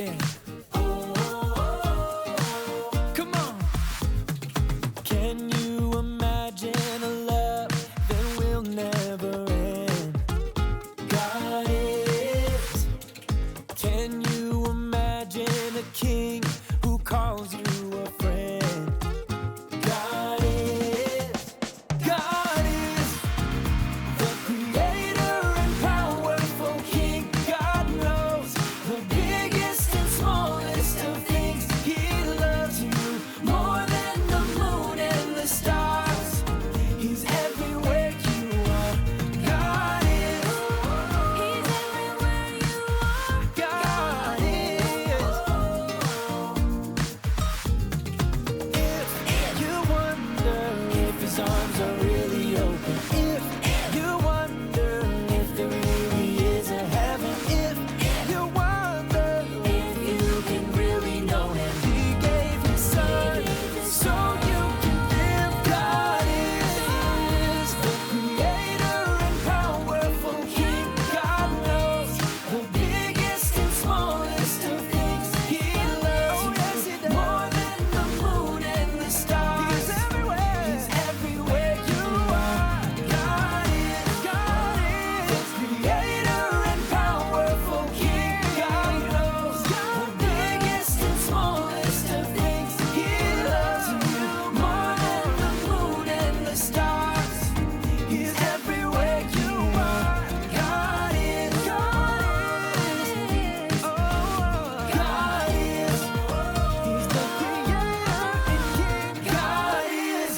yeah. Come on. Can you imagine a love that will never end? God is. Can you imagine a king who calls you a friend? God is. God is the creator and powerful king. God knows the biggest and smallest of things. He loves you more than the moon and the stars. He's everywhere you are. God is. He's everywhere you are. God is. If you wonder if his arms are really open, if you wonder if there really is a heaven, if you wonder if you can really know him, he gave his son so you can live. God is the creator and powerful king. God knows the biggest and smallest of things. He loves you more than the moon and the stars. He's everywhere. He's everywhere you are. God is. God is the creator and powerful king. God knows the biggest and smallest of things. He loves you more than the moon and the stars. He's everywhere you are. God is. God is. Oh, God is. He's the creator and king. God is.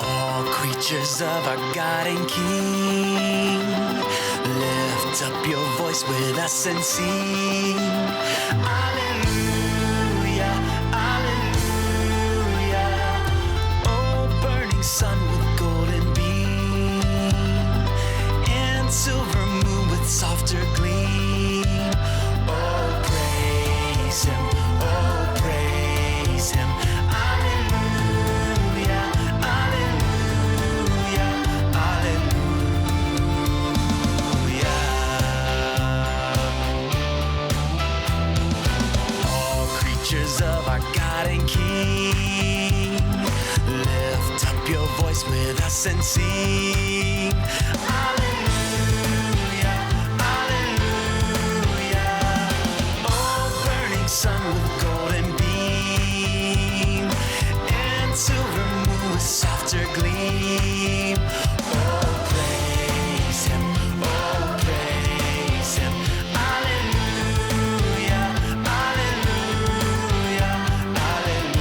All creatures of our God and King, lift up your voice with us and sing. Alleluia, alleluia. Oh, burning sun with golden beam, and silver moon with softer gleam. Oh, praise him, oh, praise him. Alleluia, alleluia, alleluia. All creatures of our God and King, lift up your voice with us and sing. Alleluia, alleluia. Oh, burning sun with golden beam, and silver moon with softer gleam. Oh, praise him, oh, praise him. Alleluia, alleluia, alleluia.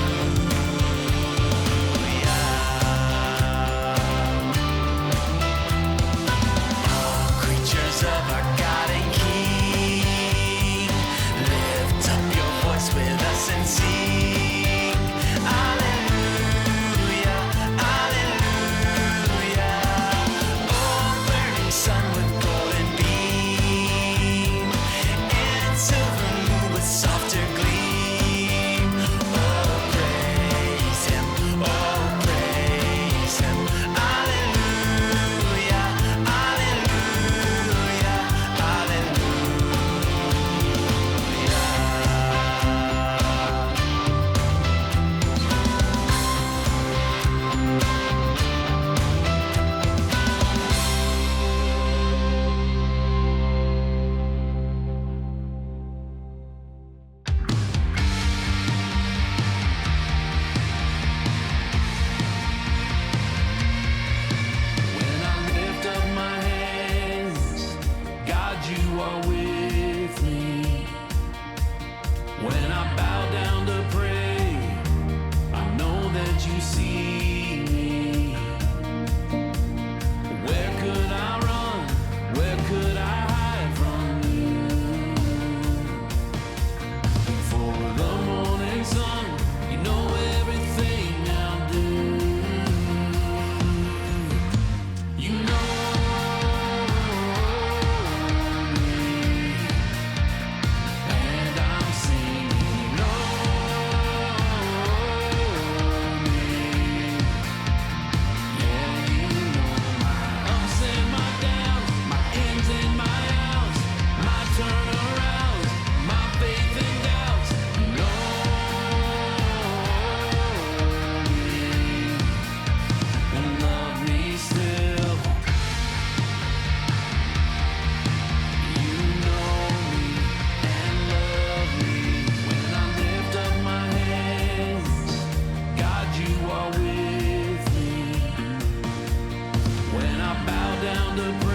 the